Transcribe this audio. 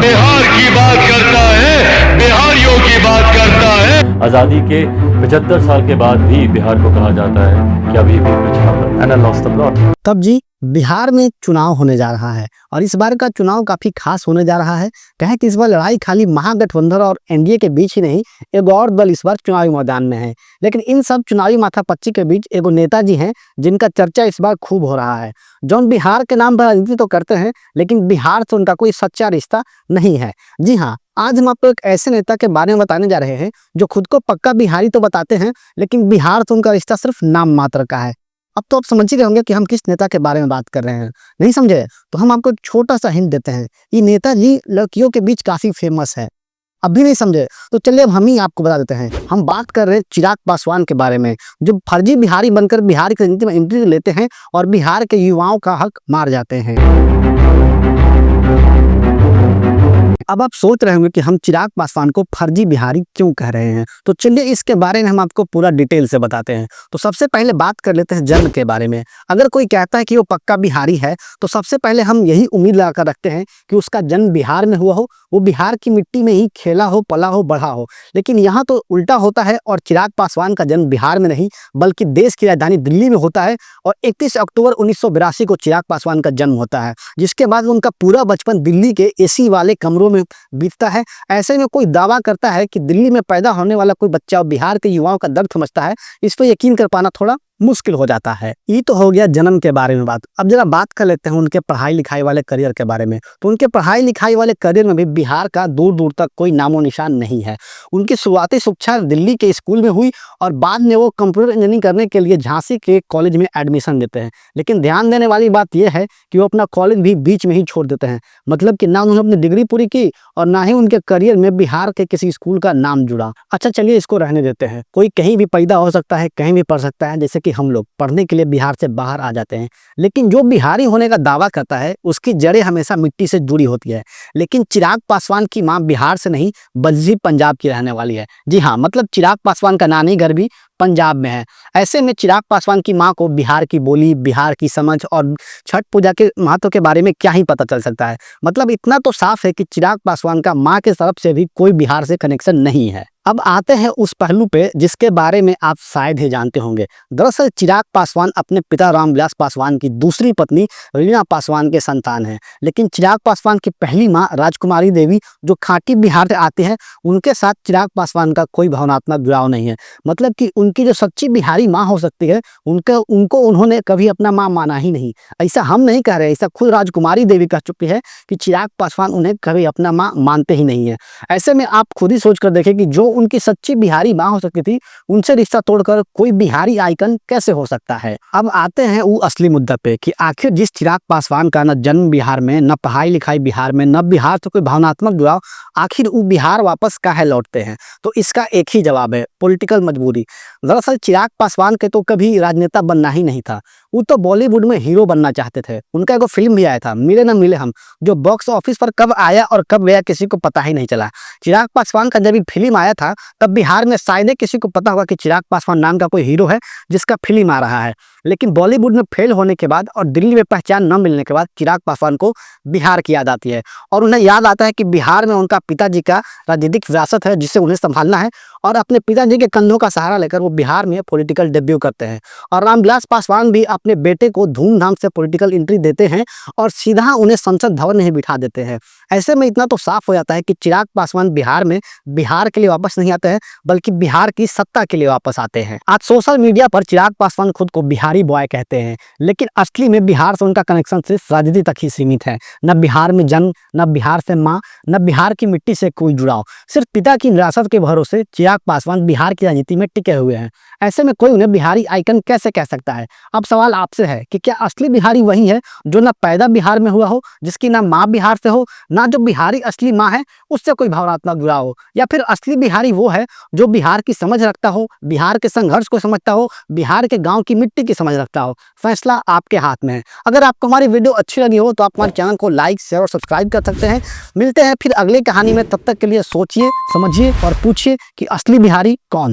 बिहार की बात करता है, बिहारियों की बात करता है। आज़ादी के 75 साल के बाद भी बिहार को कहा जाता है कि अभी भी पिछड़ा है। And I lost the plot. तब जी बिहार में चुनाव होने जा रहा है और इस बार का चुनाव काफी खास होने जा रहा है। कहें कि इस बार लड़ाई खाली महागठबंधन और एनडीए के बीच ही नहीं, एक और दल इस बार चुनावी मैदान में है। लेकिन इन सब चुनावी माथापच्ची के बीच एगो नेताजी हैं जिनका चर्चा इस बार खूब हो रहा है। जौन बिहार के नाम पर राजनीति तो करते हैं लेकिन बिहार से उनका कोई सच्चा रिश्ता नहीं है। जी हाँ, आज हम आपको एक ऐसे नेता के बारे में बताने जा रहे हैं जो खुद को पक्का बिहारी तो बताते हैं लेकिन बिहार से उनका रिश्ता सिर्फ नाम मात्र का है। अब तो आप समझ ही रहे होंगे कि हम किस नेता के बारे में बात कर रहे हैं। नहीं समझे तो हम आपको एक छोटा सा हिंट देते हैं। ये नेताजी लड़कियों के बीच काफी फेमस है। अब भी नहीं समझे तो चलिए अब हम ही आपको बता देते हैं। हम बात कर रहे हैं चिराग पासवान के बारे में, जो फर्जी बिहारी बनकर बिहार की राजनीति में एंट्री लेते हैं और बिहार के युवाओं का हक मार जाते हैं। अब आप सोच रहे होंगे कि हम चिराग पासवान को फर्जी बिहारी क्यों कह रहे हैं, तो चलिए इसके बारे में हम आपको पूरा डिटेल से बताते हैं। तो सबसे पहले बात कर लेते हैं जन्म के बारे में। अगर कोई कहता है कि वो पक्का बिहारी है तो सबसे पहले हम यही उम्मीद लगाकर रखते हैं कि उसका जन्म बिहार में हुआ हो, वो बिहार की मिट्टी में ही खेला हो, पला हो, बढ़ा हो। लेकिन यहाँ तो उल्टा होता है और चिराग पासवान का जन्म बिहार में नहीं बल्कि देश की राजधानी दिल्ली में होता है और 31 अक्टूबर 1982 को चिराग पासवान का जन्म होता है, जिसके बाद उनका पूरा बचपन दिल्ली के एसी वाले कमरों में बीतता है। ऐसे में कोई दावा करता है कि दिल्ली में पैदा होने वाला कोई बच्चा बिहार के युवाओं का दर्द समझता है, इस पर यकीन कर पाना थोड़ा मुश्किल हो जाता है। ये तो हो गया जन्म के बारे में बात। अब जरा बात कर लेते हैं उनके पढ़ाई लिखाई वाले करियर के बारे में। तो उनके पढ़ाई लिखाई वाले करियर में भी बिहार का दूर दूर तक कोई नामो निशान नहीं है। उनकी शुरुआती शिक्षा दिल्ली के स्कूल में हुई और बाद में वो कंप्यूटर इंजीनियरिंग करने के लिए झांसी के कॉलेज में एडमिशन लेते हैं। लेकिन ध्यान देने वाली बात यह है कि वो अपना कॉलेज भी बीच में ही छोड़ देते हैं। मतलब कि ना उन्होंने अपनी डिग्री पूरी की और ना ही उनके करियर में बिहार के किसी स्कूल का नाम जुड़ा। अच्छा चलिए इसको रहने देते हैं। कोई कहीं भी पैदा हो सकता है, कहीं भी पढ़ सकता है, जैसे कि हम लोग पढ़ने के लिए बिहार से बाहर आ जाते हैं। लेकिन जो बिहारी होने का दावा करता है उसकी जड़ें हमेशा मिट्टी से जुड़ी होती है। लेकिन चिराग पासवान की मां बिहार से नहीं बल्कि पंजाब की रहने वाली है। जी हाँ, मतलब चिराग पासवान का नानी घर भी पंजाब में है। ऐसे में चिराग पासवान की मां को बिहार की बोली, बिहार की समझ और छठ पूजा के महत्व के बारे में क्या ही पता चल सकता है। मतलब इतना तो साफ है कि चिराग पासवान का मां के तरफ से भी कोई बिहार से कनेक्शन नहीं है। अब आते हैं उस पहलू पे जिसके बारे में आप शायद ही जानते होंगे। दरअसल चिराग पासवान अपने पिता रामविलास पासवान की दूसरी पत्नी रीना पासवान के संतान हैं। लेकिन चिराग पासवान की पहली मां राजकुमारी देवी जो खाटी बिहार से आती हैं, उनके साथ चिराग पासवान का कोई भावनात्मक जुड़ाव नहीं है। मतलब कि उनकी जो सच्ची बिहारी माँ हो सकती है उनको उन्होंने कभी अपना माँ माना ही नहीं। ऐसा हम नहीं कह रहे, ऐसा खुद राजकुमारी देवी कह चुकी है कि चिराग पासवान उन्हें कभी अपना माँ मानते ही नहीं है। ऐसे में आप खुद ही सोच कर देखें कि जो उनकी सच्ची बिहारी माँ हो सकती थी उनसे रिश्ता तोड़कर कोई बिहारी आइकन कैसे हो सकता है। अब आते हैं वो असली मुद्दा पे कि आखिर जिस चिराग पासवान का न जन्म बिहार में, न पढ़ाई लिखाई बिहार में, न बिहार से कोई भावनात्मक जुड़ाव, आखिर वो बिहार वापस काहे लौटते हैं। तो इसका एक ही जवाब है, पॉलिटिकल मजबूरी। दरअसल चिराग पासवान के तो कभी राजनेता बनना ही नहीं था, वो तो बॉलीवुड में हीरो बनना चाहते थे। उनका एक फिल्म भी आया था मिले न मिले हम, जो बॉक्स ऑफिस पर कब आया और कब गया किसी को पता ही नहीं चला। चिराग पासवान का जब फिल्म आया था तब बिहार में शायद किसी को पता होगा कि चिराग पासवान नाम का कोई हीरो है जिसका फिल्म आ रहा है। लेकिन बॉलीवुड में फेल होने के बाद और दिल्ली में पहचान न मिलने के बाद चिराग पासवान को बिहार की याद आती है और उन्हें याद आता है कि बिहार में उनका पिताजी का राजनीतिक विरासत है जिसे उन्हें संभालना है और अपने पिताजी के कंधों का सहारा लेकर वो बिहार में पॉलिटिकल डेब्यू करते हैं। और रामविलास पासवान भी अपने बेटे को धूमधाम से पॉलिटिकल एंट्री देते हैं और सीधा उन्हें संसद भवन में बिठा देते हैं। ऐसे में इतना तो साफ हो जाता है कि चिराग पासवान बिहार में बिहार के लिए वापस नहीं आते हैं बल्कि बिहार की सत्ता के लिए वापस आते हैं। आज सोशल मीडिया पर चिराग पासवान खुद को बिहारी बॉय कहते हैं, लेकिन असली में बिहार से उनका कनेक्शन सिर्फ राजनीति तक ही सीमित है। न बिहार में जन्म, न बिहार से माँ, न बिहार की मिट्टी से कोई जुड़ाव। सिर्फ पिता की विरासत के भरोसे चिराग पासवान बिहार की राजनीति में टिके हुए हैं। ऐसे में कोई उन्हें बिहारी आइकन कैसे कह सकता है। अब सवाल आपसे है कि क्या असली बिहारी वही है जो ना पैदा बिहार में हुआ हो, जिसकी ना माँ बिहार से हो, ना जो बिहारी असली माँ है उससे कोई भावनात्मक जुड़ाव हो, या फिर असली बिहारी वो है जो बिहार की समझ रखता हो, बिहार के संघर्ष को समझता हो, बिहार के गांव की मिट्टी की समझ रखता हो। फैसला आपके हाथ में है। अगर आपको हमारी वीडियो अच्छी लगी हो तो आप हमारे चैनल को लाइक, शेयर और सब्सक्राइब कर सकते हैं। मिलते हैं फिर अगली कहानी में, तब तक के लिए सोचिए, समझिए और पूछिए कि असली बिहारी कौन।